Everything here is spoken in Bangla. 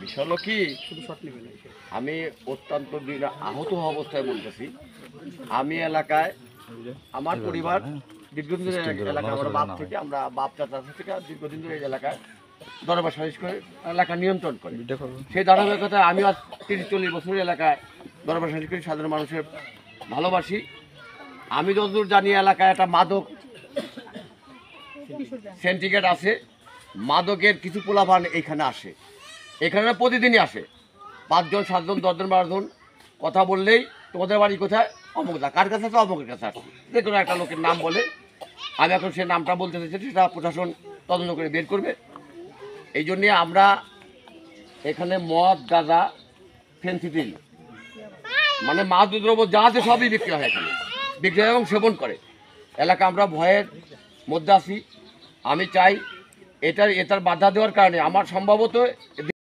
বিষয় হলো কি, আমি অত্যন্ত আহত হওয়া অবস্থায় বলতেছি। আমি এলাকায় আমার পরিবার দীর্ঘদিন ধরে এলাকা, আমার বাপ থেকে, আমরা বাপ চাচা থেকে দীর্ঘদিন ধরে এই এলাকায় দরবার সালিশ করে এলাকা নিয়ন্ত্রণ করে। সেই ধারাবাহিকতায় আমি আজ 30-40 বছরের এলাকায় দরবার সালিশ করি, সাধারণ মানুষের ভালোবাসি। আমি যতদূর জানি এলাকায় একটা মাদক সেন্টিকেট আছে, মাদকের কিছু পোলাপান এইখানে আসে, এখানে প্রতিদিনই আসে 5 জন 7 জন 10 জন 12 জন। কথা বললেই তোমাদের বাড়ি কোথায়, অমুকদা, কার কাছে আছে, অমুকের কাছে আসছে, যে কোনো একটা লোকের নাম বলে। আমি এখন সে নামটা বলতে চাইছি, সেটা প্রশাসন তদন্ত করে বের করবে। এই জন্যে আমরা এখানে মদ, গাঁজা, ফেন্সিডিল মানে মাদক দ্রব্য যা আছে সবই বিক্রি হয় এখানে, বিক্রি হয় এবং সেবন করে। এলাকা আমরা ভয়ের মধ্যে আছি। আমি চাই এটার বাধা দেওয়ার কারণে আমার সম্ভবত